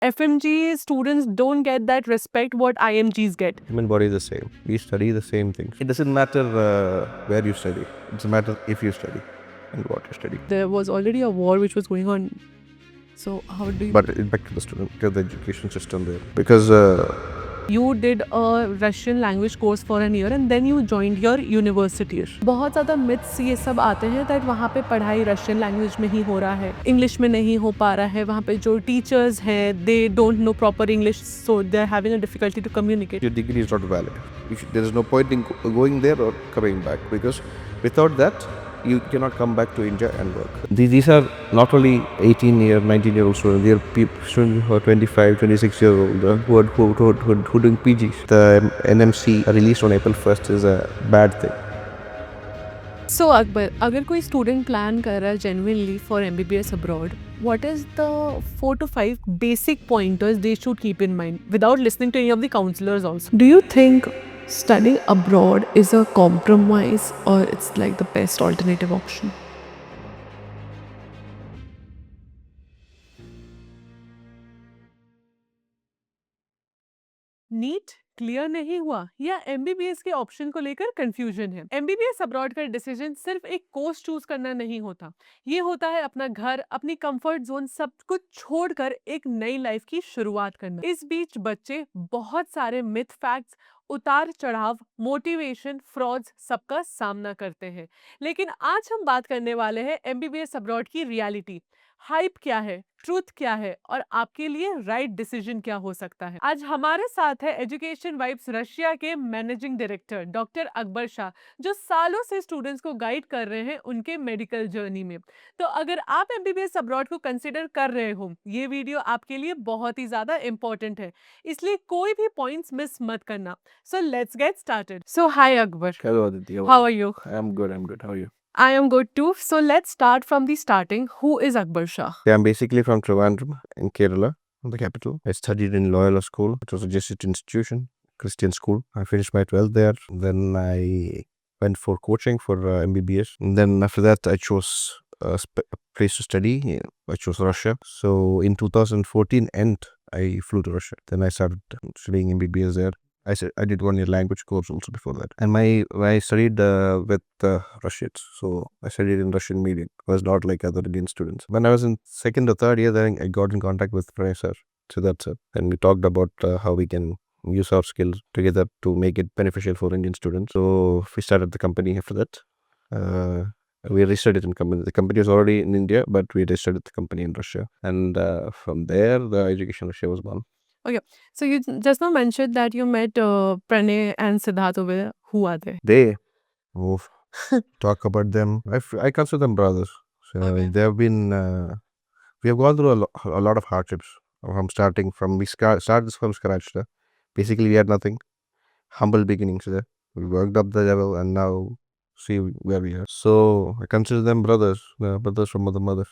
FMGE students don't get that respect what IMGs get. Human body is the same. We study the same things. It doesn't matter where you study. It doesn't matter if you study and what you study. There was already a war which was going on. So how do you... But back to the student, to the education system there. Because You did a Russian language course for an year and then you joined your university. बहुत ज़्यादा myths ये सब आते हैं that वहाँ पे पढ़ाई Russian language में ही हो रहा है, English में नहीं हो पा रहा है, वहाँ पे जो teachers हैं they don't know proper English, so they're having a difficulty to communicate. your degree is not valid. There is no point in going there or coming back, because without that, you cannot come back to India and work. These are not only 19-year-old students, they are students who are 25, 26 years old, who are doing PGs. The NMC released on April 1st is a bad thing. So Akbar, अगर कोई student plan कर रहा है genuinely for MBBS abroad, what is the 4 to 5 basic pointers they should keep in mind without listening to any of the counselors also? Do you think studying abroad is a compromise or it's like the best alternative option? NEET clear नहीं हुआ या MBBS के option को लेकर confusion है? MBBS abroad का decision सिर्फ एक कोर्स चूज करना नहीं होता, ये होता है अपना घर, अपनी कंफर्ट जोन सब कुछ छोड़कर एक नई लाइफ की शुरुआत करना। इस बीच बच्चे बहुत सारे मिथ फैक्ट्स, उतार चढ़ाव, मोटिवेशन, फ्रॉड्स सबका सामना करते हैं। लेकिन आज हम बात करने वाले हैं एमबीबीएस अब्रॉड की रियलिटी, हाइप क्या है, ट्रूथ क्या है और आपके लिए राइट डिसीजन क्या हो सकता है। आज हमारे साथ है एजुकेशन वाइब्स रशिया के managing director doctor Akbar Shah, जो सालों से स्टूडेंट्स को गाइड कर रहे हैं उनके मेडिकल जर्नी में। तो अगर आप एमबीबीएस अब्रॉड को कंसिडर कर रहे हो, ये वीडियो आपके लिए बहुत ही ज्यादा इंपॉर्टेंट है, इसलिए कोई भी पॉइंट्स मिस मत करना। So let's get started. So hi Akbar, Hello Aditi, how are you? I'm good. How are you? I am good too. So let's start from the starting. Who is Akbar Shah? Yeah, I'm basically from Trivandrum in Kerala, the capital. I studied in Loyola School. It was a Jesuit institution, Christian school. I finished my 12th there. Then I went for coaching for MBBS. And then after that, I chose a place to study. I chose Russia. So in 2014 end, I flew to Russia. Then I started studying MBBS there. I did 1 year language course also before that. And I studied with Russians. So I studied in Russian medium. I was not like other Indian students. When I was in second or third year, then I got in contact with Professor Siddharth sir. And we talked about how we can use our skills together to make it beneficial for Indian students. So we started the company after that. We registered it in company. The company was already in India, but we registered the company in Russia. And from there, the education Russia was born. Okay, so you just now mentioned that you met Pranay and Siddharth over there. Who are they? They, talk about them. I consider them brothers. So Okay. they have been. We have gone through a lot of hardships. We started this from scratch. Basically, we had nothing. Humble beginnings. We worked up the level, and now see where we are. So I consider them brothers. Brothers from mother.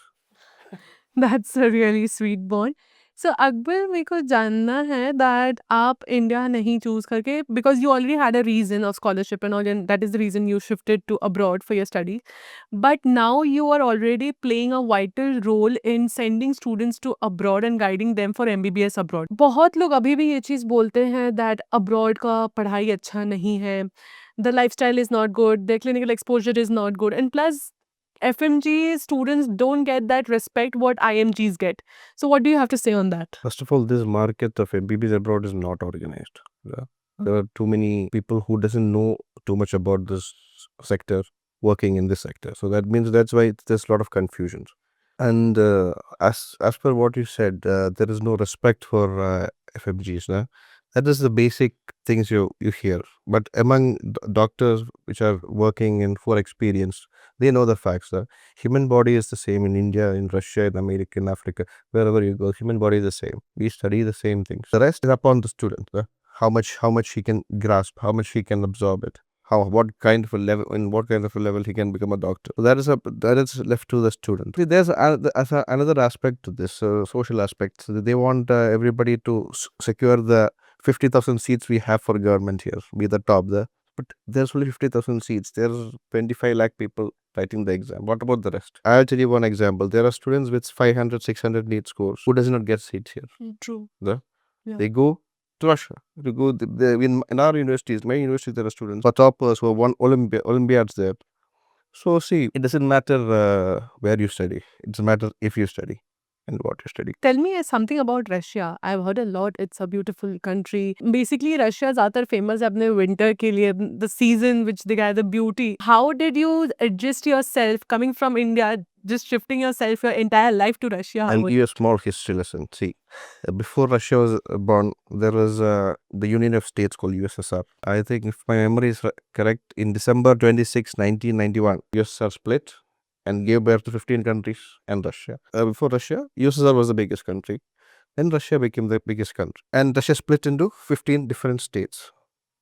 That's a really sweet bond. So Akbar, मेरे को जानना है that आप India नहीं choose करके, because you already had a reason of scholarship and all, and that is the reason you shifted to abroad for your studies. But now you are already playing a vital role in sending students to abroad and guiding them for MBBS abroad. बहुत लोग अभी भी ये चीज़ बोलते हैं that abroad का पढ़ाई अच्छा नहीं है, the lifestyle is not good, their clinical exposure is not good, and plus FMGE students don't get that respect what IMGs get. So what do you have to say on that? First of all, this market of MBBS abroad is not organized. There are too many people who doesn't know too much about this sector, working in this sector. So that means that's why there's a lot of confusions. And as per what you said, there is no respect for FMGs. That is the basic things you hear. But among doctors which are working and who are experienced, they know the facts. Human body is the same in India, in Russia, in America, in Africa, wherever you go. Human body is the same. We study the same things. The rest is upon the student. How much he can grasp, how much he can absorb it. What kind of a level he can become a doctor. So that is left to the student. There's another aspect to this, social aspect. So they want everybody to secure the 50,000 seats we have for government here, be the top there. But there's only 50,000 seats. There's 25 lakh people writing the exam. What about the rest? I'll tell you one example. There are students with 500, 600 NEET scores who does not get seats here. True. The, Yeah. They go to Russia. To go in our universities, my university, there are students for toppers who have won Olympiads there. So see, it doesn't matter where you study. It doesn't matter if you study and what you study. Tell me something about Russia. I've heard a lot. It's a beautiful country. Basically, Russia is ज़्यादातर famous है अपने winter के लिए, the season which they got the beauty. How did you adjust yourself coming from India, just shifting yourself your entire life to Russia? I'll give you a small history lesson. See, before Russia was born, there was the Union of States called USSR. I think, if my memory is correct, in December 26, 1991, USSR split and gave birth to 15 countries and Russia. Before Russia, USSR was the biggest country. Then Russia became the biggest country. And Russia split into 15 different states.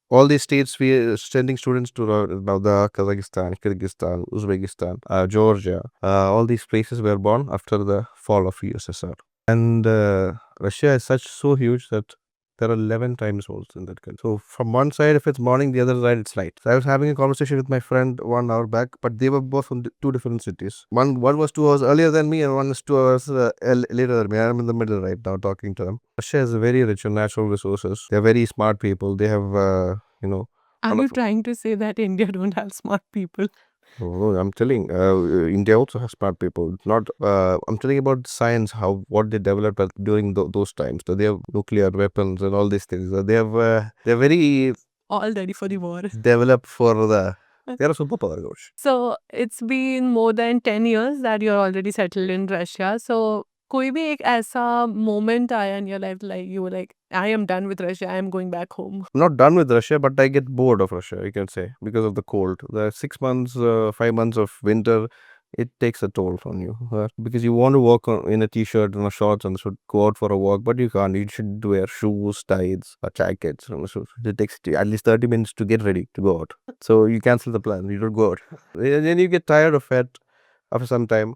All these states, we are sending students to Ladakh, Kazakhstan, Kyrgyzstan, Uzbekistan, Georgia. All these places were born after the fall of USSR. And Russia is so huge that there are 11 time zones in that country. So from one side, if it's morning, the other side it's night. So I was having a conversation with my friend 1 hour back, but they were both from two different cities. One was 2 hours earlier than me, and one is 2 hours later than me. I'm in the middle right now talking to them. Russia is very rich in natural resources. They're very smart people. They have, Are you trying to say that India don't have smart people? Oh, I'm telling, India also has smart people. Not, I'm telling about science, what they developed during those times. So they have nuclear weapons and all these things. They're very All ready for the war. developed for they're a superpower, coach. So it's been more than 10 years that you're already settled in Russia. So कोई भी एक ऐसा moment आया in your life, like you were like, I am done with Russia, I am going back home. I'm not done with Russia, but I get bored of Russia, you can say, because of the cold. The 6 months, 5 months of winter, it takes a toll on you. Because you want to walk in a t-shirt and a shorts and should go out for a walk, but you can't. You should wear shoes, ties, or jackets. So it takes at least 30 minutes to get ready to go out. So you cancel the plan. You don't go out. And then you get tired of it after some time.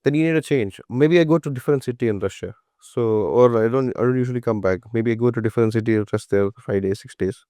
Then you need a change. Maybe I go to different city in Russia. So, or I don't usually come back. Maybe I go to different city, rest there 5 days, 6 days.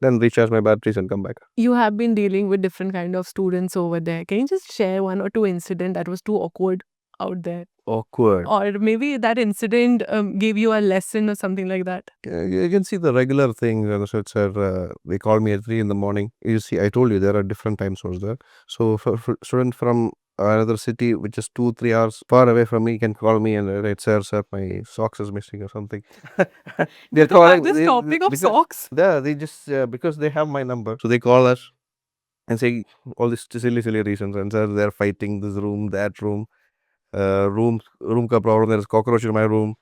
Then recharge my batteries and come back. You have been dealing with different kind of students over there. Can you just share one or two incident that was too awkward out there? Awkward. Or maybe that incident gave you a lesson or something like that. You can see the regular thing. They call me at 3 in the morning. You see, I told you there are different time zones there. So for student from another city which is 2-3 hours far away from me can call me and write, sir, my socks is missing or something. They're calling this topic of socks. Yeah, they just because they have my number, so they call us and say all these silly reasons, and sir, they're fighting this room, that room, room ka problem. There's cockroach in my room.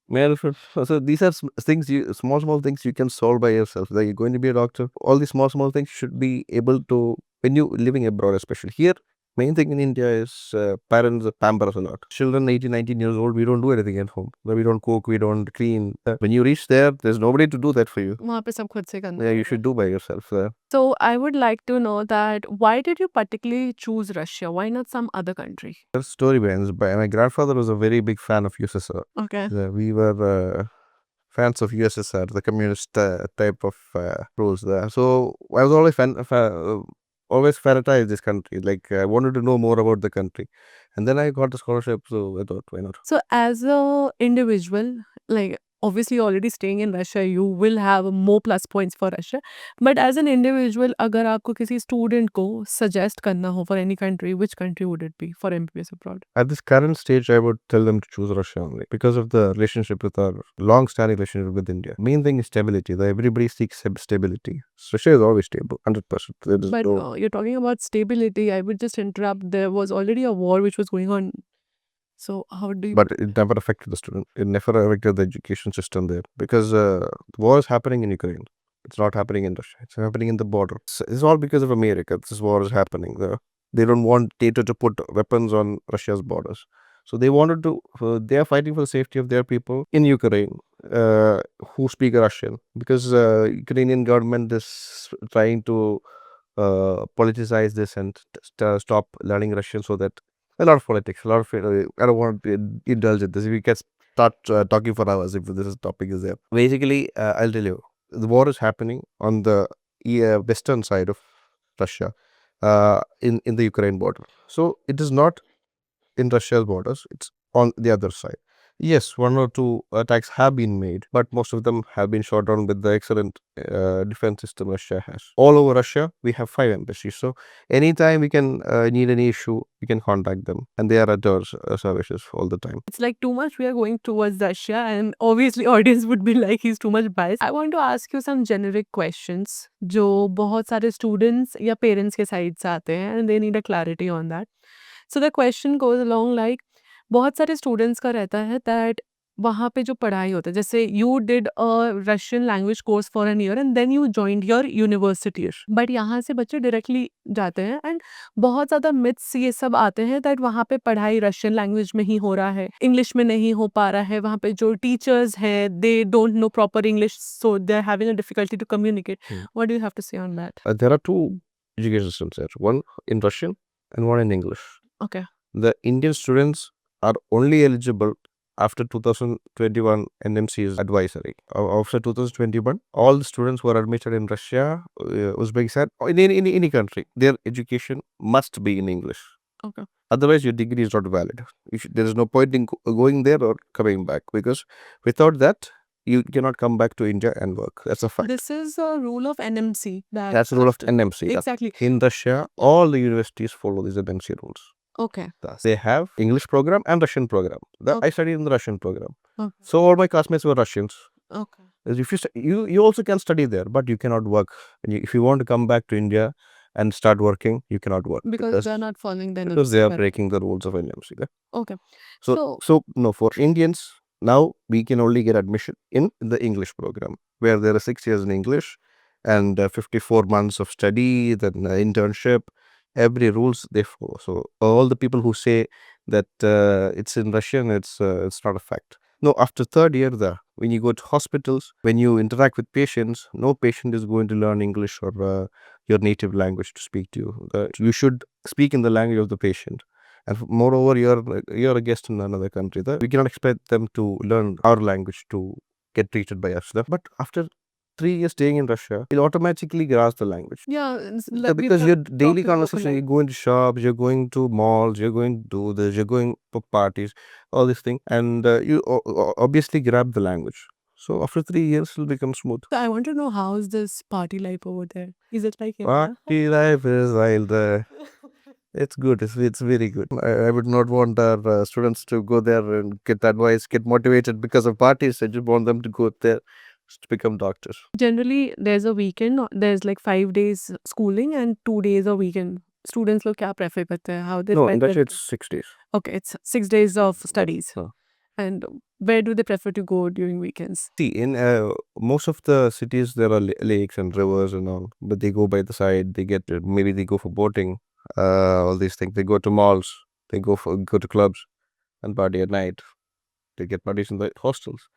Man, so these are things small things you can solve by yourself. Like you're going to be a doctor. All these small things should be able to, when you living abroad, especially here. Main thing in India is parents pamper us a lot. Children 18, 19 years old, we don't do anything at home. We don't cook, we don't clean. When you reach there, there's nobody to do that for you. वहाँ पे सब खुद से करना Yeah, you होगा. should do by yourself. So I would like to know that why did you particularly choose Russia? Why not some other country? There's story behind. My grandfather was a very big fan of USSR. Okay. We were fans of USSR, the communist type of rules there. So I was always fanatized this country. Like I wanted to know more about the country, and then I got the scholarship. So I thought, why not? So as a individual, like obviously you're already staying in Russia, you will have more plus points for Russia. But as an individual, अगर आपको किसी student को suggest करना हो for any country, which country would it be for MBBS abroad? At this current stage, I would tell them to choose Russia only because of the relationship with our long-standing relationship with India. Main thing is stability. Everybody seeks stability. Russia is always stable, 100%. But you're talking about stability. I would just interrupt. There was already a war which was going on. So how do you... But it never affected the student. It never affected the education system there because the war is happening in Ukraine. It's not happening in Russia. It's happening in the border. It's all because of America. This war is happening there. They don't want NATO to put weapons on Russia's borders. So they wanted to, they are fighting for the safety of their people in Ukraine who speak Russian because Ukrainian government is trying to politicize this and stop learning Russian so that a lot of politics, a lot of, I don't want to indulge in this. We can start talking for hours if this topic is there. Basically, I'll tell you, the war is happening on the western side of Russia. in the Ukraine border. So it is not in Russia's borders, it's on the other side. Yes, one or two attacks have been made, but most of them have been shot down with the excellent defense system Russia has. All over Russia, we have 5 embassies. So anytime we can need any issue, we can contact them, and they are at our services all the time. It's like too much we are going towards Russia, and obviously audience would be like he's too much biased. I want to ask you some generic questions जो बहुत सारे students या parents के side से आते हैं and they need a clarity on that. So the question goes along like बहुत सारे students का रहता है that वहाँ पे जो पढ़ाई होता है जैसे you did a Russian language course for an year and then you joined your university, but यहाँ से बच्चे directly जाते हैं and बहुत ज़्यादा मिथ्स ये सब आते हैं दैट वहाँ पे पढ़ाई रशियन लैंग्वेज में ही हो रहा है, इंग्लिश में नहीं हो पा रहा है, वहाँ पे जो टीचर्स हैं they don't know proper English so they are having a difficulty to communicate. What do you have to say on that? There are two education systems there, one in Russian and one in English. Okay. The Indian students are only eligible after 2021 NMC's advisory. After 2021, all the students who are admitted in Russia, Uzbekistan, or in any country, their education must be in English. Okay. Otherwise, your degree is not valid. There is no point in going there or coming back, because without that, you cannot come back to India and work. That's a fact. This is a rule of NMC. That's the rule of NMC. Exactly. In Russia, all the universities follow these NMC rules. Okay. Thus, they have English program and Russian program. Okay. I studied in the Russian program. Okay. So all my classmates were Russians. Okay. If you also can study there, but you cannot work. If you want to come back to India and start working, you cannot work Because they are not following the because they are breaking the rules of NMC. Okay. So no, for Indians now we can only get admission in the English program, where there are 6 years in English and 54 months of study, then internship. Every rules they follow. So all the people who say that it's in Russian, it's not a fact. No, after third year, when you go to hospitals, when you interact with patients, no patient is going to learn English or your native language to speak to you. You should speak in the language of the patient. And moreover, you're a guest in another country. We cannot expect them to learn our language to get treated by us. But after 3 years staying in Russia, you'll automatically grasp the language. Yeah, Because your daily conversation, you're going to shops, you're going to malls, you're going to do this, you're going for parties, all these things, and you obviously grab the language. So after 3 years, it'll become smooth. So I want to know, how is this party life over there? Is it like Party life is wild. It's good. It's very good. I would not want our students to go there and get advice, get motivated because of parties. I just want them to go there to become doctors. Generally, there's a weekend. There's like 5 days schooling and 2 days a weekend. Students लोग क्या prefer करते हैं? How they No, spend in their Russia it's 6 days. Okay, it's 6 days of studies. Huh. And where do they prefer to go during weekends? See, in most of the cities there are lakes and rivers and all, but they go by the side. They get maybe they go for boating, all these things. They go to malls. They go to clubs and party at night. They get parties in the hostels.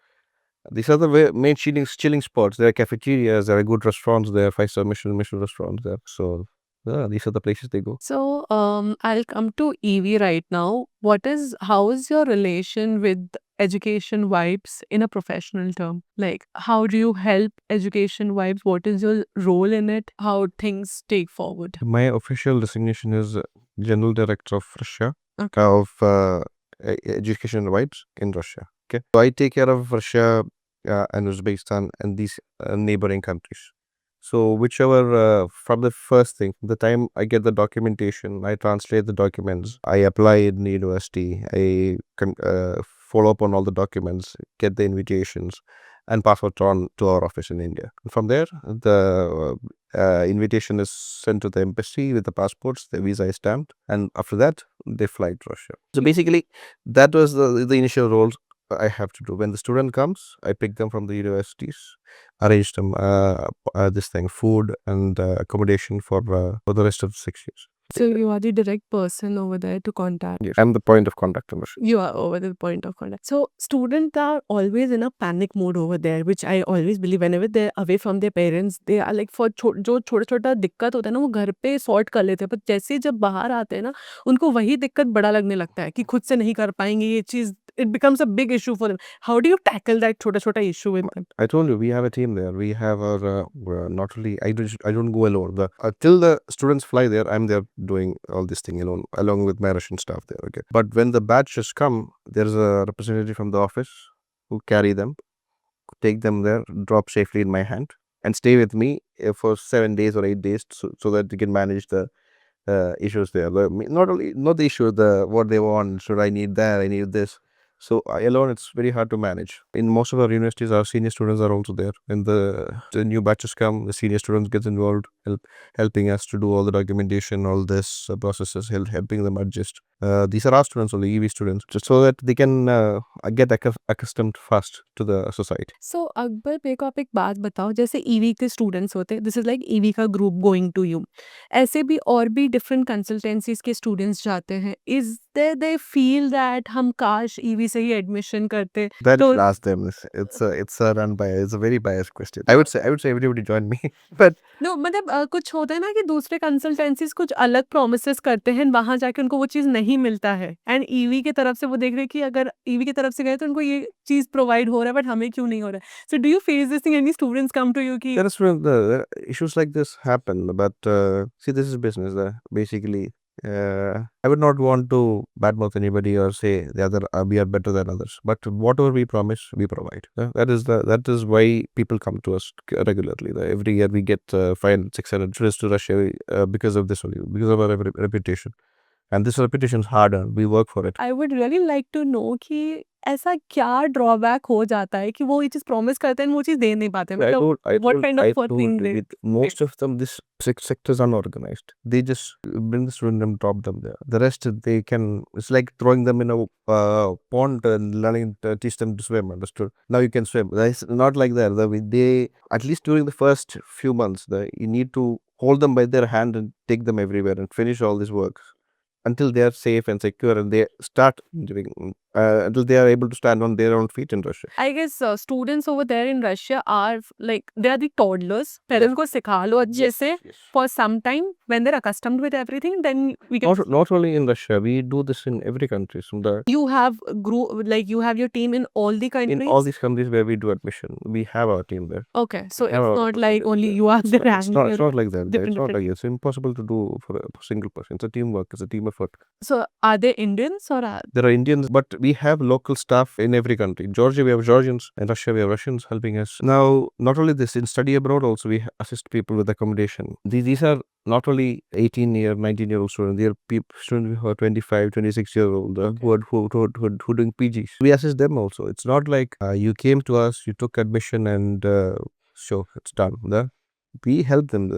These are the main chilling spots. There are cafeterias. There are good restaurants there. 5-star Michelin restaurants there. So yeah, these are the places they go. So I'll come to EV right now. How is your relation with education vibes in a professional term? Like, how do you help education vibes? What is your role in it? How things take forward? My official designation is General Director of Russia, Okay. of Education Vibes in Russia. Okay, so I take care of Russia and Uzbekistan and these neighboring countries. So whichever, from the first thing, the time I get the documentation, I translate the documents, I apply in the university, I can follow up on all the documents, get the invitations, and pass it on to our office in India. From there, the invitation is sent to the embassy with the passports, the visa is stamped, and after that, they fly to Russia. So basically, that was the initial roles I have to do. When the student comes, I pick them from the universities, arrange them food and accommodation for the rest of the 6 years. So you are the direct person over there to contact. Yes, I'm the point of contact in Russia. You are over the point of contact. So students are always in a panic mode over there, which I always believe whenever they're away from their parents, they are like for जो छोटा-छोटा दिक्कत होता है ना, वो घर पे sort कर लेते हैं। पर जैसे ही जब बाहर आते हैं ना, उनको वही दिक्कत बड़ा लगने लगता है कि खुद से नहीं कर पाएँगे ये चीज़, it becomes a big issue for them. How do you tackle that छोटा-छोटा issue with them? I told you we have a team there. We have our not only I don't go alone. Till the students fly there, I'm there doing all this thing alone, along with my Russian staff there. Okay, but when the batches come, there's a representative from the office who carry them, take them there, drop safely in my hand, and stay with me for 7 days or 8 days, so that they can manage the issues there. Not the issue, the what they want. Should I need that? I need this. So alone, it's very hard to manage. In most of our universities, our senior students are also there. When the new batches come, the senior students get involved, helping us to do all the documentation, all this processes, helping them adjust. These are our students, only EV students, just so that they can get accustomed fast to the society. So Akbar, मेरे को आप एक बात बताओ, जैसे EV के students होते हैं, दिस इज लाइक ईवी का ग्रुप गोइंग टू यू, ऐसे भी और भी डिफरेंट कंसल्टेंसीज के स्टूडेंट्स जाते हैं, इज दे फील दैट हम काश ईवी से ही एडमिशन करते That तो should ask them. It's a very biased question. I would say everybody join me, but no मतलब कुछ होता है ना कि दूसरे कंसल्टेंसीज कुछ अलग प्रोमिसेस करते हैं, वहां जाके उनको वो चीज नहीं मिलता है, एंड ईवी की तरफ से वो देख रहे हैं कि अगर ईवी की तरफ से गए तो उनको ये चीज प्रोवाइड हो रहा है, बट हमें क्यों नहीं हो रहा है? So do you face this thing, any students come to you कि there is the issues like this happen. But see, this is business. Basically, I would not want to badmouth anybody or say the other we are better than others. But whatever we promise, we provide. That is why people come to us regularly. Every year we get 500, 600 trips to Russia because of this only, because of our reputation. And this reputation is hard earned. We work for it. I would really like to know कि ऐसा क्या drawback हो जाता है कि वो ये चीज प्रॉमिस करते हैं and वो चीज दे नहीं पाते, मतलब what kind I of told thing you, they with most of them, this sector is unorganized. They just bring the student and drop them there. The rest, they can, it's like throwing them in a pond and teach them to swim, understood? Now you can swim. It's not like that. They, at least during the first few months, you need to hold them by their hand and take them everywhere and finish all this work until they are safe and secure, and they start doing until they are able to stand on their own feet in Russia. I guess students over there in Russia are like they are the toddlers. पहले उनको सिखा लो अच्छे से Yes. for some time. When they're accustomed with everything, then we can. Not only in Russia, we do this in every country. You have like you have your team in all the In countries. all these countries where we do admission, we have our team there. Okay, so Have it's our not like only there. you are the rank. It's not like that. different- It's not different- like it's impossible to do for a single person. It's a teamwork. It's a team effort. So are they Indians or are There are Indians, but we have local staff in every country. Georgia, we have Georgians. In Russia, we have Russians helping us. Now, not only this, in study abroad also, we assist people with accommodation. These are not only 18-year, 19-year-old students. They are students who are 25, 26-year-old who are doing PGs. We assist them also. It's not like you came to us, you took admission, and sure, it's done. We help them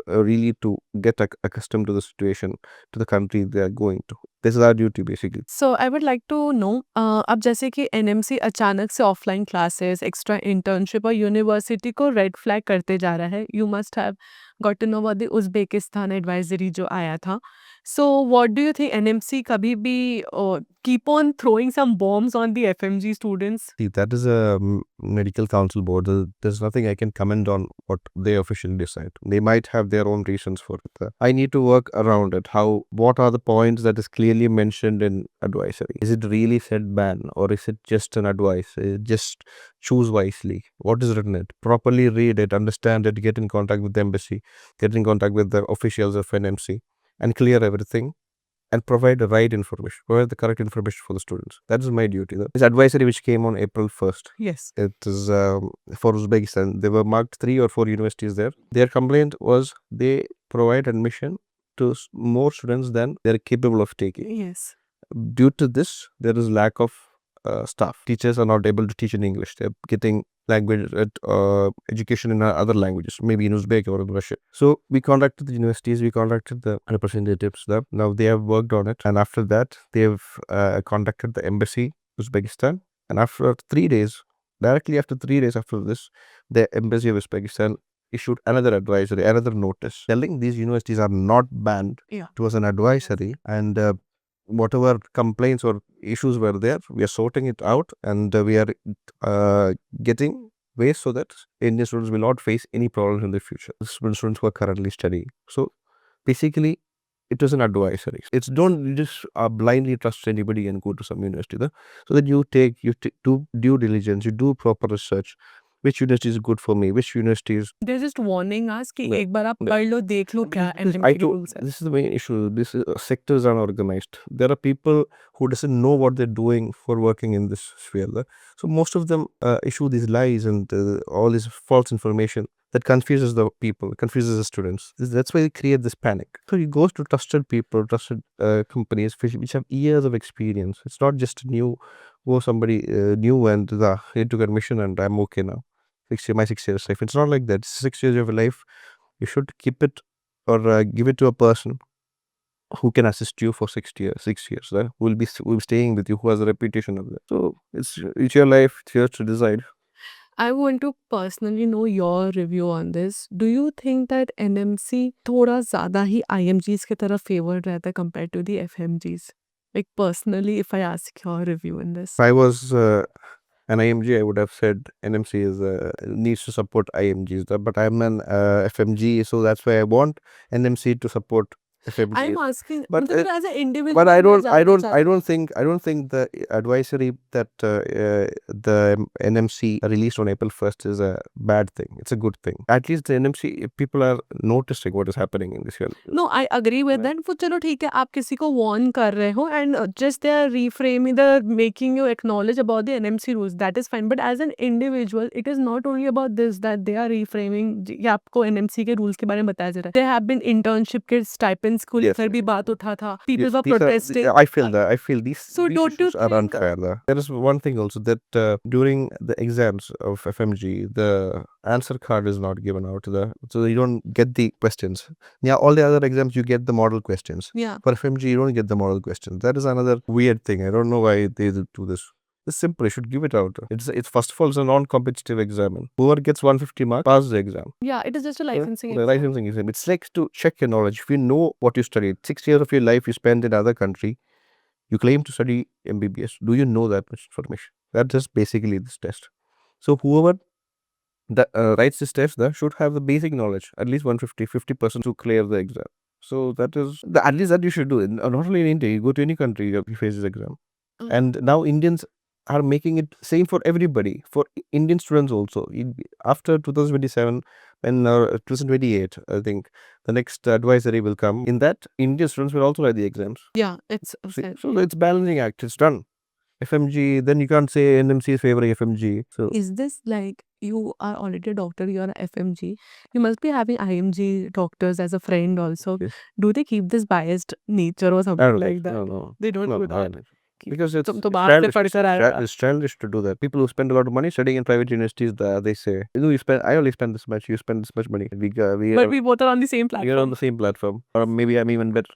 really to get accustomed to the situation, to the country they are going to. This is our duty basically. So I would like to know अब जैसे कि NMC अचानक से offline classes, extra internship और university को red flag करते जा रहा है, you must have got to know about the Uzbekistan advisory जो आया था. So what do you think NMC कभी भी keep on throwing some bombs on the FMG students? See, that is a medical council board. There's nothing I can comment on what they officially decide. They might have their own reasons for it. I need to work around it. What are the points that is clearly mentioned in advisory? Is it really said ban, or is it just an advice? Just choose wisely. What is written in it? Properly read it, understand it, get in contact with the embassy, get in contact with the officials of NMC, and clear everything. And provide the right information, provide the correct information for the students. That is my duty. This advisory which came on April 1st. Yes. It is for Uzbekistan. They were marked 3 or 4 universities there. Their complaint was they provide admission to more students than they are capable of taking. Yes. Due to this, there is lack of staff. Teachers are not able to teach in English. They're getting language education in other languages, maybe in Uzbek or in Russian. So we contacted the universities, we contacted the representatives there. Now they have worked on it, and after that they have contacted the embassy, Uzbekistan, and after 3 days, directly after 3 days after this, the embassy of Uzbekistan issued another advisory, another notice telling these universities are not banned. Yeah. It was an advisory, and whatever complaints or issues were there, we are sorting it out, and we are getting ways so that Indian students will not face any problems in the future. Students who are currently studying. So basically, it was an advisory. It's don't you just blindly trust anybody and go to some university. So that you do due diligence, you do proper research. Which university is good for me? Which university is They're just warning us कि Yeah. एक बार आप Yeah. पढ़ लो देख लो क्या This- NMC के rules this is the main issue. This is, sectors are unorganized. There are people who doesn't know what they're doing for working in this sphere. So most of them issue these lies and all this false information that confuses the people, confuses the students. That's why they create this panic. So he goes to trusted people, trusted companies which have years of experience. It's not just new, somebody new and he took admission and I'm okay now. My 6 years life. It's not like that. 6 years of life. You should keep it or give it to a person who can assist you for 6 years, right? Who will be staying with you, who has a reputation of that. So it's your life, it's yours to decide. I want to personally know your review on this. Do you think that NMC थोड़ा ज़्यादा ही IMGs की तरफ favored रहता है compared to the FMGs? Like personally, if I ask your review in this. If I was an IMG, I would have said NMC needs to support IMGs, but I'm an FMG, so that's why I want NMC to support FMGs. I'm asking, But, मतलब as an individual. But I मैं don't जानना think the advisory that the NMC released on April 1st is a bad thing. It's a good thing. At least the NMC people are noticing what is happening in this year. No, I agree with that. वो चलो ठीक है आप किसी को warn कर रहे हो and just they are reframing, they're making you acknowledge about the NMC rules. That is fine. But as an individual, it is not only about this that they are reframing कि आपको NMC के rules के बारे में बताया जा रहा है. There have been internship के stipends को लेकर भी बात उठा था. People were protesting. I feel that. I feel these So don't you issues are think- unfair. There is one thing also that during the exams of FMG, the answer card is not given out. So you don't get the questions. Yeah, all the other exams you get the model questions. Yeah. For FMG, you don't get the model questions. That is another weird thing. I don't know why they do this. It's simple. You should give it out. It's first of all, it's a non-competitive exam. Whoever gets 150 marks passes the exam. Yeah, it is just a licensing The exam. licensing exam. It's like to check your knowledge. If you know what you studied, 6 years of your life you spent in other country, you claim to study MBBS. Do you know that much information? That's just basically this test. So whoever that writes this test should have the basic knowledge, at least 50% to clear the exam. So that is at least that you should do. Not only in India, you go to any country, you face this exam. And now Indians are making it same for everybody, for Indian students also. After 2027 and 2028, I think the next advisory will come. In that, Indian students will also write the exams. Yeah, it's So it's balancing act. It's done. FMG, then you can't say NMC is favoring FMG. So is this like you are already a doctor, you are a FMG, you must be having IMG doctors as a friend also. Yes. Do they keep this biased nature or I something don't like think- that? No. They don't do I that. don't think. Because it's तुम तो बाहर से पढ़कर आए हो। it's childish to do that. People who spend a lot of money studying in private universities, they say, I only spend this much, you spend this much money. But we both are on the same You're on platform. the same platform. Or maybe I'm even better.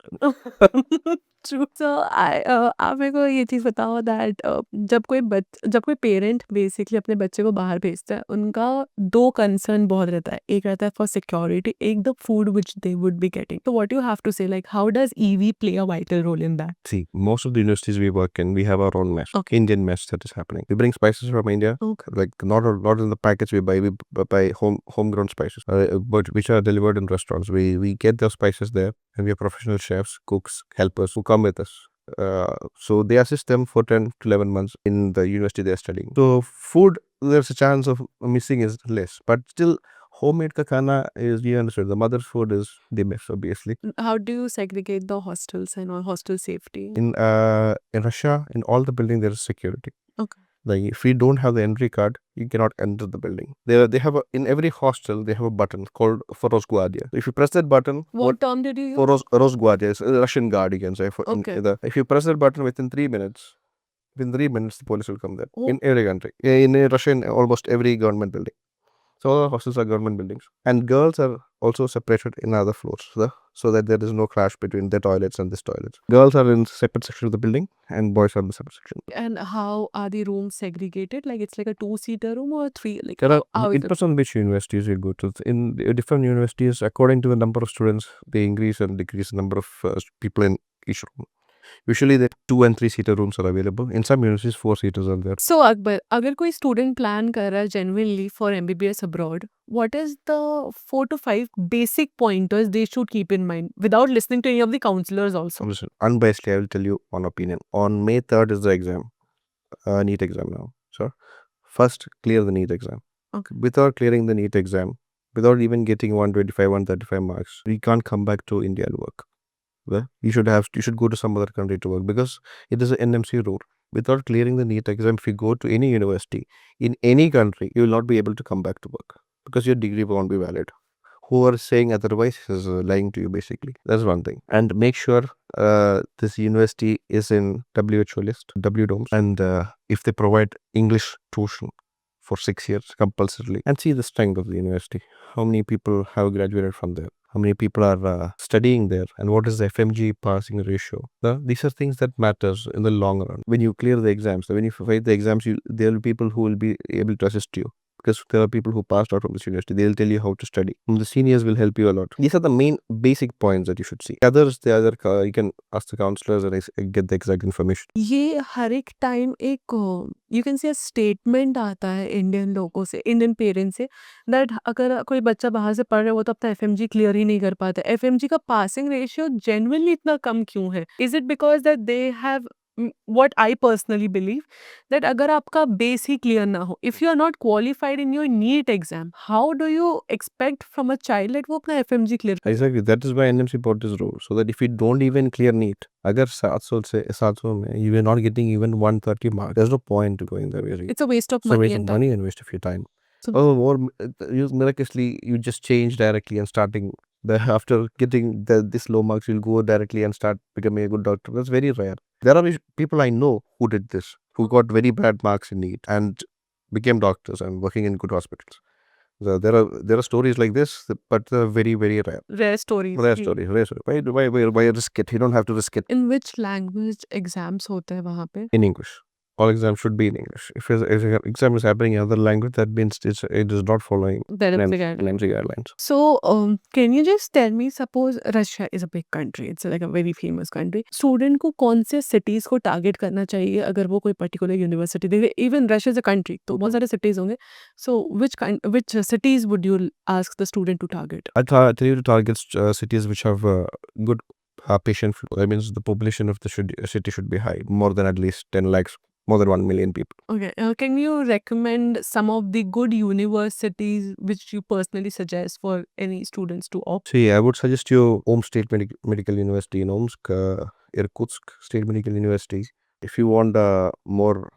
True. So आप मेरे को ये चीज़ बताओ that जब कोई parent basically अपने बच्चे को बाहर भेजता है उनका दो कंसर्न बहुत रहता है, एक रहता है फॉर सिक्योरिटी, एक the food which they would be getting. So what you have to say, like how does EV play a vital role in that? See, most of the universities we work in, we have our own mess. Okay. Indian mess that is happening. We bring spices from India. Okay. Like not in the packets we buy homegrown spices, but which are delivered in restaurants. We get those spices there, and we have professional chefs, cooks, helpers who come with us. So they assist them for 10 to 11 months in the university they are studying. So food, there's a chance of missing is less, but still homemade ka khana is, you understood, the mother's food is the best, obviously. How do you segregate the hostels and all hostel safety? In Russia, in all the building there is security. Okay. Like if you don't have the entry card, you cannot enter the building. They have in every hostel they have a button called Foros Guardia. If you press that button, What term did you use? Foros Guardia is a Russian guard, you can say. Okay. If you press that button within 3 minutes, the police will come there. Oh. In every country, in Russia, in almost every government building. So all the hostels are government buildings, and girls are also separated in other floors, so that there is no clash between their toilets and this toilets. Girls are in separate section of the building, and boys are in the separate section. And how are the rooms segregated? Like it's like a 2-seater room or 3? Like There are, how is it depends on which universities you go to. In different universities, according to the number of students, they increase and decrease the number of people in each room. Usually, the 2 and 3-seater rooms are available. In some universities, 4 seaters are there. So Akbar, अगर कोई student plan कर रहा है genuinely for MBBS abroad, what is the 4 to 5 basic pointers they should keep in mind without listening to any of the counselors also? Listen, unbiasedly, I will tell you one opinion. On May 3rd is the exam, NEET exam now. So, first clear the NEET exam. Okay. Without clearing the NEET exam, without even getting 125, 135 marks, we can't come back to India and work. Well, you should go to some other country to work, because it is an NMC rule. Without clearing the NEET exam, if you go to any university in any country, you will not be able to come back to work, because your degree won't be valid. Who are saying otherwise is lying to you, basically. That's one thing. And make sure this university is in WHO list, W DOMS, and if they provide English tuition for 6 years compulsorily, and see the strength of the university. How many people have graduated from there? How many people are studying there, and what is the FMGE passing ratio? These are things that matters in the long run. When you clear the exams, when you fight the exams, there will be people who will be able to assist you, because there are people who passed out from this university. They'll tell you how to study. And the seniors will help you a lot. These are the main basic points that you should see. Others, you can ask the counselors and get the exact information. ये हर एक time एक you can say statement आता है Indian लोगों से, Indian parents से, that अगर कोई बच्चा बाहर से पढ़ रहा है वो तो अपना एफएमजी क्लियर ही नहीं कर पाता। एफएमजी का पासिंग रेशियो जेन्युइनली इतना कम क्यों है? Is it because that they have what I personally believe that अगर आपका बेस ही क्लियर ना हो, if you are not qualified in your NEET exam, how do you expect from a child that वो अपना FMG clear? Exactly. That is why NMC brought this rule, so that if you don't even clear NEET, अगर 700 में you are not getting even 130 marks, there's no point to going there. Really. It's a waste of It's a money waste of and time. money and waste of your time. So- Or miraculously, you just change directly and starting after getting this low marks, you'll go directly and start becoming a good doctor. That's very rare. There are people I know who did this, who got very bad marks in NEET and became doctors and working in good hospitals. So there are stories like this, but they're very, very rare. Rare stories. Rare ji. stories. Rare stories. Why risk it? You don't have to risk it. In which language exams होते हैं वहाँ पे? In English. All exams should be in English. If an exam is happening in another language, that means it is not following That is the NMC guideline. guidelines. So, can you just tell me, suppose Russia is a big country, it's like a very famous country. Student को कौन से cities को target करना चाहिए अगर वो कोई particular university देखे? Even Russia is a country, तो बहुत सारे cities होंगे. So, which cities would you ask the student to target? I tell you to target cities which have good patient flow. That means the population of the city should be high, more than at least 10 lakhs, more than 1 million people. Okay, can you recommend some of the good universities which you personally suggest for any students to opt? See, I would suggest you Om State Medical University in Omsk, Irkutsk State Medical University. If you want a more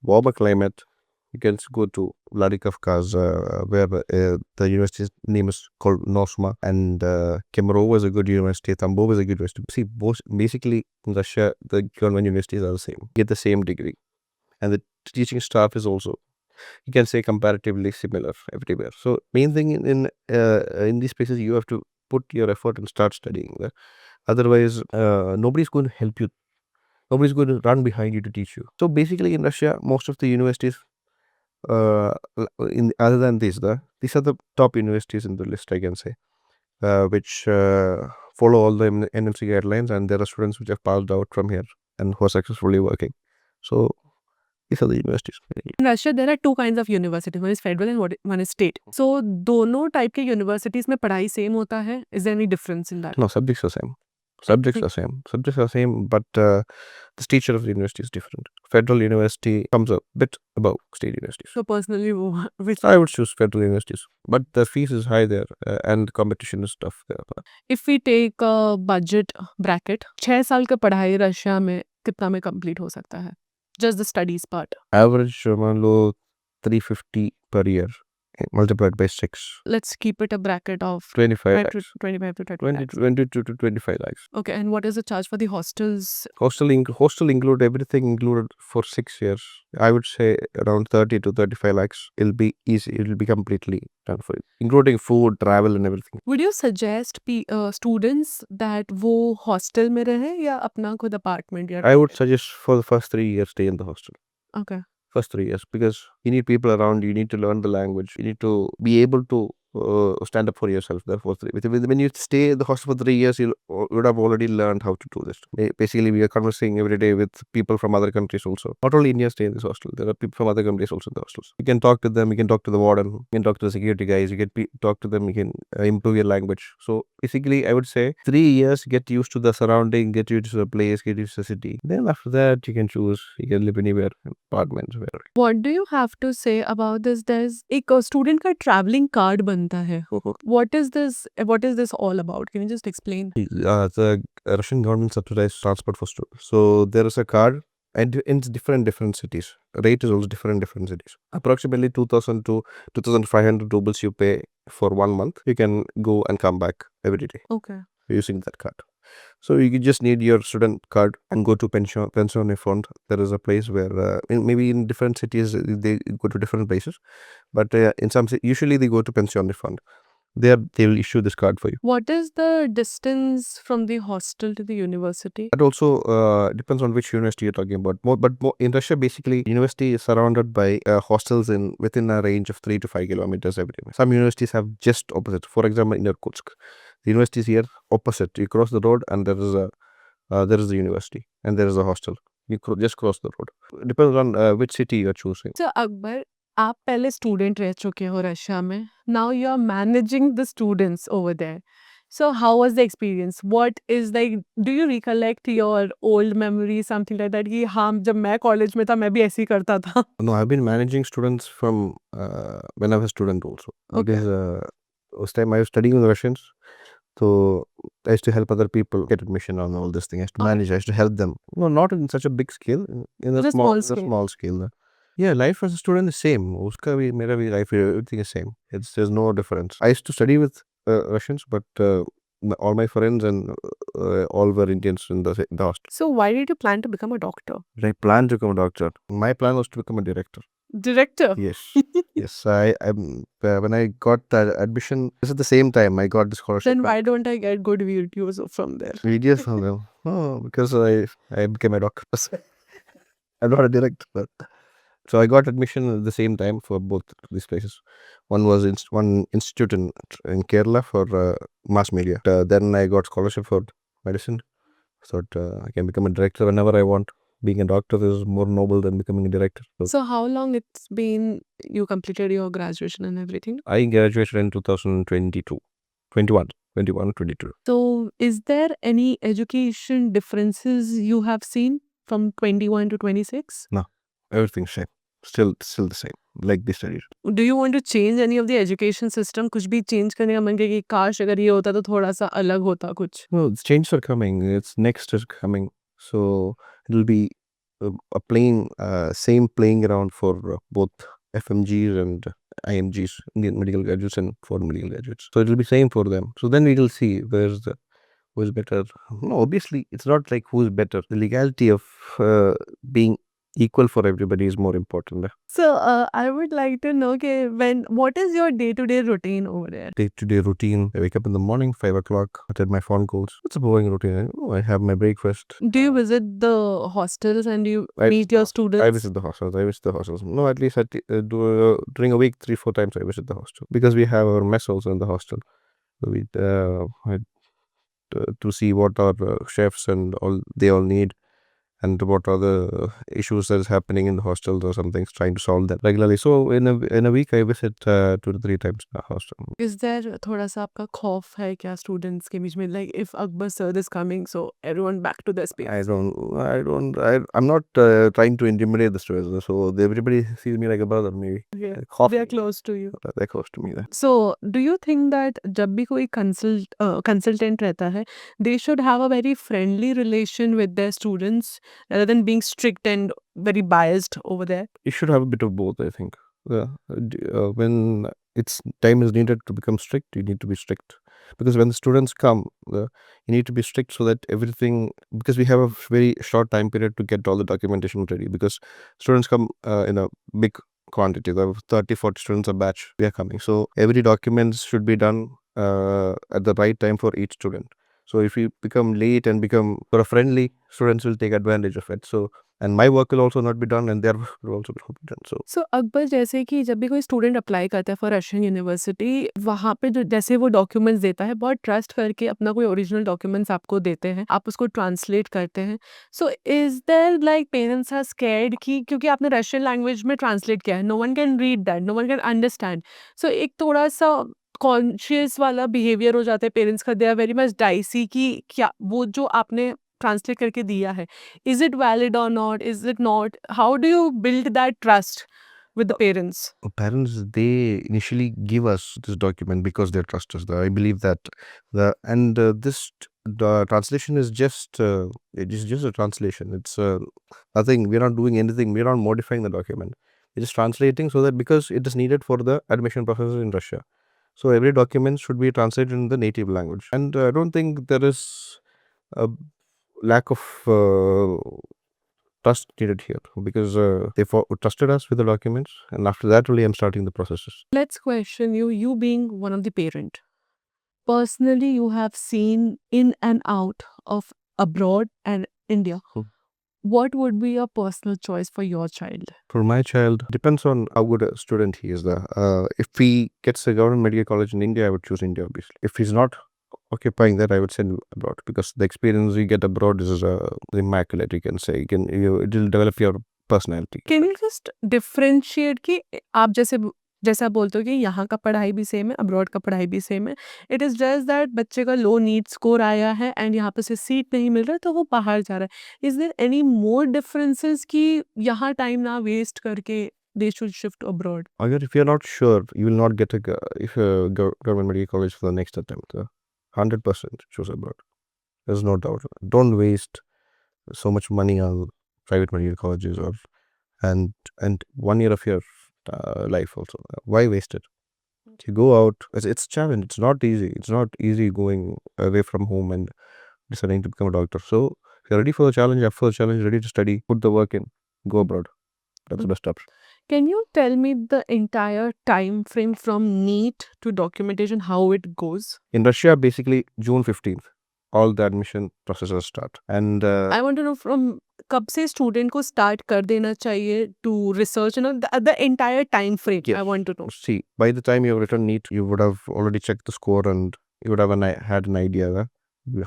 warmer climate, you can go to Vladikavkaz, where the university's name is called Nosma, and Kemerovo is a good university, Tambov is a good university. See, basically in Russia, the government universities are the same. You get the same degree, and the teaching staff is also, you can say, comparatively similar everywhere. So main thing in these places, you have to put your effort and start studying there. Otherwise, nobody's going to help you. Nobody's going to run behind you to teach you. So basically, in Russia, most of the universities, other than these are the top universities in the list, I can say, which follow all the NMC guidelines, and there are students which have passed out from here and who are successfully working. So these are the universities. In Russia, there are two kinds of universities. One is federal and one is state. So, दोनों type के universities में पढ़ाई same होता है? Is there any difference in that? No, subjects are same. Subjects are same, but the teacher of the university is different. Federal university comes a bit above state universities. So, personally, which I would choose federal universities, but the fees is high there, and competition is tough there. if we take a budget bracket, 6 साल का पढ़ाई Russia में कितना में complete हो सकता है? Just the studies part. Average मान लो 350 per year multiplied by 6. Let's keep it a bracket of 25 5 to lakhs. 25 to 30 20, lakhs. 22 to 25 lakhs. Okay, and what is the charge for the hostels? Hostel include everything included for 6 years. I would say around 30 to 35 lakhs. It'll be easy. It'll be completely done for you, including food, travel, and everything. Would you suggest students that वो hostel में रहे या अपना खुद apartment या I would suggest for the first 3 years stay in the hostel. Okay. First 3 years, because you need people around you, need to learn the language, you need to be able to stand up for yourself. Therefore, when you stay in the hostel for 3 years, you would have already learned how to do this. Basically, we are conversing every day with people from other countries also. Not only India stay in this hostel, there are people from other countries also in the hostels. You can talk to them, you can talk to the warden, you can talk to the security guys, you can talk to them, you can improve your language. So basically, I would say 3 years, get used to the surrounding, get used to the place, get used to the city. Then after that, you can choose, you can live anywhere, apartments, wherever. What do you have to say about this? There's एक student का traveling card बनता है. What is this? What is this all about? Can you just explain? The Russian government subsidized transport for students. So there is a card, and in different cities. Rate is also different in different cities. Approximately 2,000 to 2,500 rubles you pay for 1 month. You can go and come back every day Okay. using that card. So you just need your student card and go to pension fund. There is a place where maybe in different cities they go to different places, but in some usually they go to pension fund. There they will issue this card for you. What is the distance from the hostel to the university? That also depends on which university you're talking about. More in Russia, basically, university is surrounded by hostels within a range of 3 to 5 kilometers every day. Some universities have just opposite. For example, in Irkutsk, the university is here opposite. You cross the road and there is a university and there is a hostel. You just cross the road. Depends on which city you're choosing. So Akbar, आप पहले student रह चुके हो Russia में. Now you are managing the students over there. So how was the experience? What is like? Do you recollect your old memories, something like that? कि हाँ जब मैं college में था मैं भी ऐसे ही करता था. No, I've been managing students from when I was a student also. Okay. Because this time I was studying with the Russians. So I used to help other people get admission on all this thing. I used to manage, I used to help them. No, not in such a big scale, in a Just small scale. small scale. Yeah, life as a student is same. Uska bhi, mera bhi life, everything is same. There's no difference. I used to study with Russians, but all my friends and all were Indians in the hostel. So why did you plan to become a doctor? I planned to become a doctor. My plan was to become a director. Director? Yes. Yes, when I got that admission, this is the same time I got the scholarship. Then why don't I get good videos from there? Videos from them? Oh, because I became a doctor. I'm not a director. So I got admission at the same time for both these places. One was one institute in Kerala for mass media. Then I got scholarship for medicine. Thought I can become a director whenever I want. Being a doctor is more noble than becoming a director. So how long it's been you completed your graduation and everything? I graduated in 2022. 21, 22. So is there any education differences you have seen from 21 to 26? No, everything's same. Still the same. Like this studied. Do you want to change any of the education system? कुछ भी change करने का मन किया कि काश अगर ये होता तो थोड़ा सा अलग होता कुछ. Well, the changes are coming. It's next is coming. So it'll be same playing ground for both FMGs and IMGs, Indian medical graduates and foreign medical graduates. So it'll be same for them. So then we will see who is better. No, obviously it's not like who is better. The legality of being equal for everybody is more important. So I would like to know what is your day-to-day routine over there? Day-to-day routine. I wake up in the morning, 5 o'clock, attend my phone calls. It's a boring routine. I have my breakfast. Do you visit the hostels and you meet your students? I visit the hostels. No, at least during a week, 3-4 times I visit the hostel. Because we have our mess also in the hostel. So we to see what our chefs and they all need. And what are the issues that is happening in the hostels or something, trying to solve them regularly. So in a week I visit 2 to 3 times the hostel. Is there थोड़ा सा आपका खौफ है क्या students के बीच में, like if Akbar sir is coming, so everyone back to their space? I'm not trying to intimidate the students. So everybody sees me like a brother, maybe. Yeah, Coffee. they are close to you. They're close to me there. So do you think that जब भी कोई consultant रहता है, they should have a very friendly relation with their students rather than being strict and very biased over there? You should have a bit of both, I think. When it's time is needed to become strict, you need to be strict. Because when the students come, you need to be strict so that everything, because we have a very short time period to get all the documentation ready, because students come in a big quantity. There are 30-40 students a batch we are coming, so every documents should be done at the right time for each student. So if we become late and become sort of friendly, students will take advantage of it. So, and my work will also not be done and their work will also not be done. So Akbar, जैसे कि जब भी कोई student apply करता है for Russian university, वहाँ पे जो जैसे वो डॉक्यूमेंट्स देता है, बहुत ट्रस्ट करके अपना कोई ओरिजिनल डॉक्यूमेंट्स आपको देते हैं, आप उसको ट्रांसलेट करते हैं। So is there like parents are scared कि क्योंकि आपने रशियन लैंग्वेज में ट्रांसलेट किया है, no one can read that, no one can understand. So एक थोड़ा-सा कॉन्शियस वाला बिहेवियर हो जाता है पेरेंट्स का, they are very much dicey कि क्या वो जो आपने ट्रांसलेट करके दिया है, is it valid or not, is it not? How do you build that trust with the parents? parents, they initially give us this document because they trust us. I believe that the translation is just it is just a translation. It's nothing. We're not doing anything. We're not modifying the document. We're just translating so that, because it is needed for the admission process in Russia. So every document should be translated in the native language. And I don't think there is a lack of trust needed here, because they trusted us with the documents, and after that only I'm starting the processes. Let's question you, you being one of the parent. Personally, you have seen in and out of abroad and India. What would be your personal choice for your child? For my child, depends on how good a student he is there. If he gets a government medical college in India, I would choose India, obviously. If he's not occupying that, I would send him abroad, because the experience you get abroad is immaculate, you can say. It will develop your personality. Can you just differentiate कि आप जैसा बोलते हो कि यहाँ का पढ़ाई भी सेम है, अब्रॉड का पढ़ाई भी सेम है, इट इज़ जस्ट दैट बच्चे का लो नीट स्कोर आया है एंड यहाँ पे से सीट नहीं मिल रहा है तो वो बाहर जा रहा है। Is there any more differences कि यहाँ टाइम ना वेस्ट करके they should shift abroad? Agar if you're not sure, you will not get a government medical college for the next attempt. 100% choose abroad. There's no doubt. Don't waste so much money on private medical colleges and 1 year of your life also. Why waste it? You go out. It's a challenge. It's not easy. It's not easy going away from home and deciding to become a doctor. So if you're ready for the challenge, up for the challenge, ready to study, put the work in, go abroad. That's the best option. Can you tell me the entire time frame from NEET to documentation, how it goes? In Russia, basically June 15th, all the admission processes start. And I want to know from कब से student को start कर देना चाहिए to research, the entire time frame. Yes. I want to know. See, by the time you have written NEET, you would have already checked the score and you would have had an idea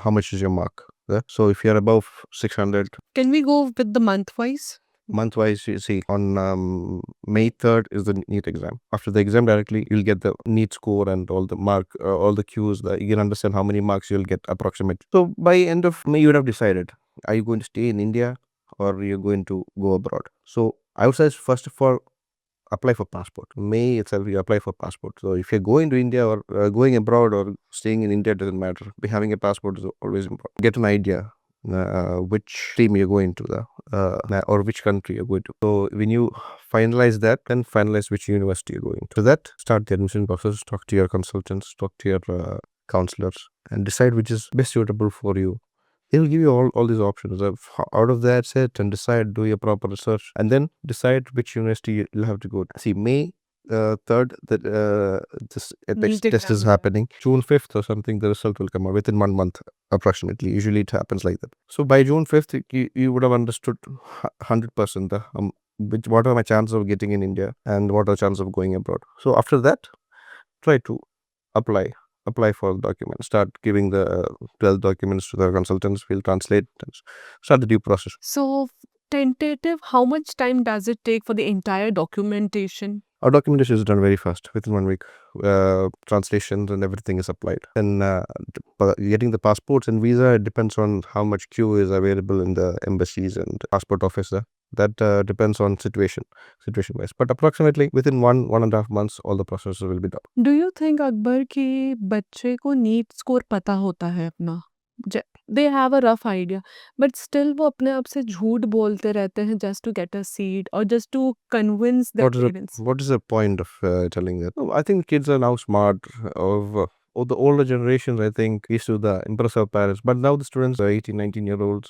how much is your mark. So if you're above 600, Can we go with the month-wise? month-wise, you see, on May 3rd is the NEET exam. After the exam directly, you'll get the NEET score and all the all the cues. You can understand how many marks you'll get approximately. So by end of May, you would have decided, are you going to stay in India or you're going to go abroad? So I would say, first of all, apply for passport. May itself, you apply for passport. So if you're going to India or going abroad or staying in India, doesn't matter. Having a passport is always important. Get an idea which team you're going to or which country you're going to. So when you finalize that, then finalize which university you're going to. So that, start the admission process, talk to your consultants, talk to your counselors, and decide which is best suitable for you. They will give you all these options. Out of that, set and decide, do your proper research, and then decide which university you'll have to go to. See, May 3rd, this NEET test exam is is happening. June 5th or something, the result will come out within 1 month approximately. Usually it happens like that. So by June 5th, you would have understood 100% what are my chances of getting in India and what are the chances of going abroad. So after that, try to apply for the document. Start giving the 12 documents to the consultants. We'll translate and start the due process. So tentative, how much time does it take for the entire documentation? Our documentation is done very fast. Within 1 week, translations and everything is applied. And getting the passports and visa, it depends on how much queue is available in the embassies and passport officer. That depends on situation wise. But approximately within 1.5 months, all the processes will be done. Do you think Akbar कि बच्चे को NEET score पता होता है अपना? They have a rough idea, but still वो अपने आप से झूठ बोलते रहते हैं just to get a seat और just to convince their parents. What is the point of telling that? No, I think kids are now smart. Of the older generations, I think, used to the impress our parents. But now the students are 18, 19-year-olds.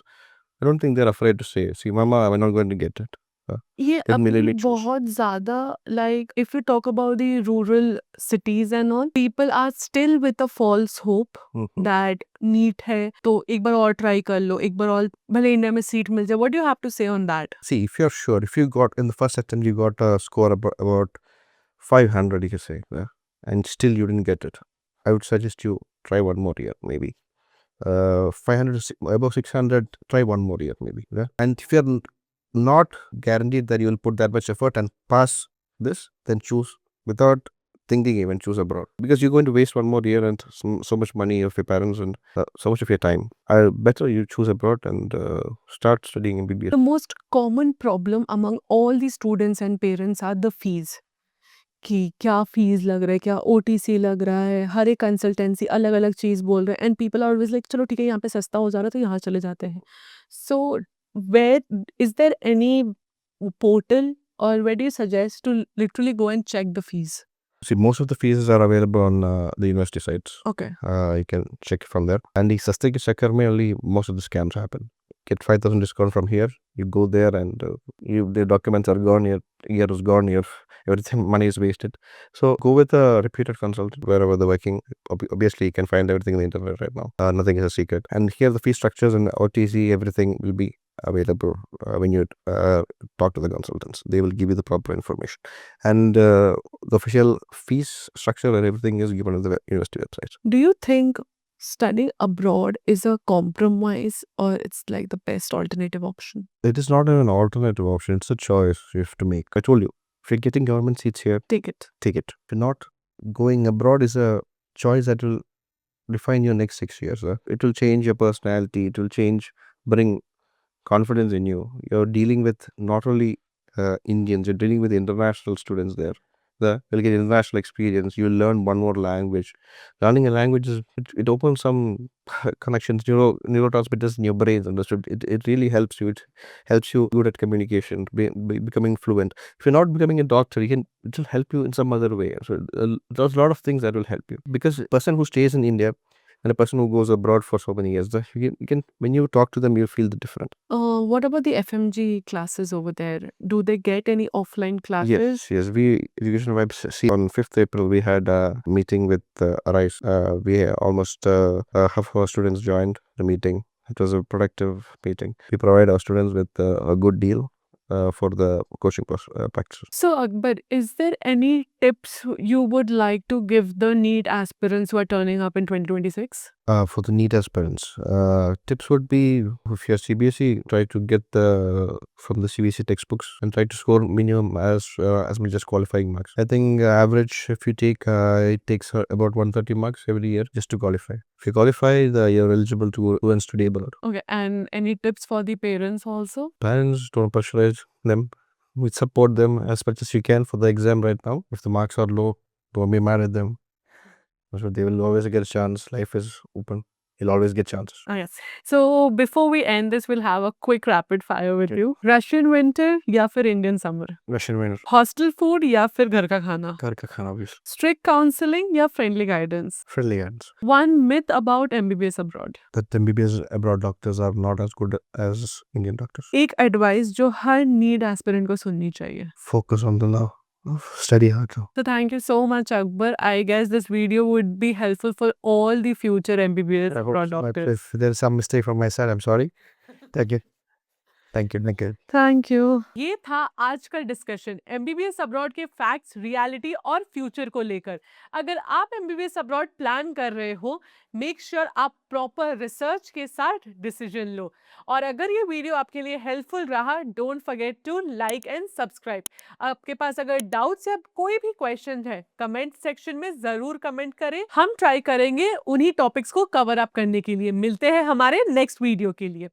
I don't think they're afraid to say, see, Mama, I'm not going to get it. ये Let me अभी really choose. बहुत ज़्यादा, like if you talk about the rural cities and all, people are still with a false hope Mhm. that NEET है तो एक बार और try कर लो, एक बार और भले इंडिया में सीट मिल जाए. What do you have to say on that? See, if you're sure, if you got in the first attempt, you got a score about 500, you can say, and still you didn't get it, I would suggest you try one more year, maybe. 500, above 600, try one more year, maybe. And if you're not guaranteed that you will put that much effort and pass this, then choose without thinking, even choose abroad, because you're going to waste one more year and so much money of your parents and so much of your time. Better you choose abroad and start studying MBBS. The most common problem among all the students and parents are the fees. कि क्या fees लग रहा है, क्या OTC लग रहा है, हर एक कंसल्टेंसी अलग-अलग चीज़ बोल रहे हैं and people are always like चलो ठीक है यहाँ पे सस्ता हो जा रहा है तो यहाँ चले जाते हैं. So where is there any portal और where do you suggest to literally go and check the fees? See, most of the fees are available on the university sites. Okay. You can check from there. And the Sasti ke chakkar mein only most of the scams happen. Get 5,000 discount from here. You go there and the documents are gone. Your year is gone. Everything, money is wasted. So go with a reputed consultant wherever they're working. Obviously, you can find everything on the internet right now. Nothing is a secret. And here the fee structures and OTC, everything will be available when you talk to the consultants. They will give you the proper information. And the official fees structure and everything is given on the university website. Do you think studying abroad is a compromise or it's like the best alternative option? It is not an alternative option. It's a choice you have to make. I told you, if you're getting government seats here, Take it. take it. If you're not, going abroad is a choice that will define your next 6 years. It will change your personality. It will bring confidence in you. You're dealing with not only Indians, you're dealing with international students there. You'll get international experience. You'll learn one more language. Learning a language it opens some connections, neurotransmitters in your brain. Understood? It really helps you. It helps you good at communication, becoming fluent. If you're not becoming a doctor, it will help you in some other way. So there's a lot of things that will help you, because a person who stays in India and a person who goes abroad for so many years, you can when you talk to them, you feel the different. What about the FMGE classes over there? Do they get any offline classes? Yes. We Education Vibes. See, on 5th April, we had a meeting with Arise. We almost half of our students joined the meeting. It was a productive meeting. We provide our students with a good deal for the coaching practices. So, Akbar, is there any tips you would like to give the NEET aspirants who are turning up in 2026? For the NEET aspirants, tips would be, if you're CBSE, try to get from the CBSE textbooks and try to score minimum as much as qualifying marks. I think average, if you take, it takes about 130 marks every year just to qualify. If you qualify, you're eligible to go and study abroad. Okay, and any tips for the parents also? Parents, don't pressurize them. We support them as much as you can for the exam right now. If the marks are low, don't be mad at them. So they will always get a chance. Life is open. You'll always get chances. Ah, yes. So, before we end this, we'll have a quick rapid fire with you. Russian winter या फिर Indian summer? Russian winner. Hostel food या फिर घर का खाना? घर का खाना, obviously. Strict counseling या friendly guidance? Friendly hands. One myth about MBBS abroad. That MBBS abroad doctors are not as good as Indian doctors. एक advice जो हर NEET aspirant को सुननी चाहिए. Focus on the now. Study hard. So thank you so much, Akbar. I guess this video would be helpful for all the future MBBS abroad doctors. If there's some mistake from my side, I'm sorry. Thank you. Thank you. Thank you. ये था आज का discussion MBBS abroad के facts, reality और future को लेकर. अगर आप MBBS अब्रॉड प्लान कर रहे हो, मेक श्योर आप प्रॉपर रिसर्च के साथ डिसीजन लो. और अगर ये वीडियो आपके लिए हेल्पफुल रहा, don't forget to like and subscribe. आपके पास अगर डाउट्स या कोई भी क्वेश्चन है, कमेंट सेक्शन में जरूर कमेंट करें. हम ट्राई करेंगे उन्हीं टॉपिक्स को कवर अप करने के लिए. मिलते हैं हमारे नेक्स्ट वीडियो के लिए.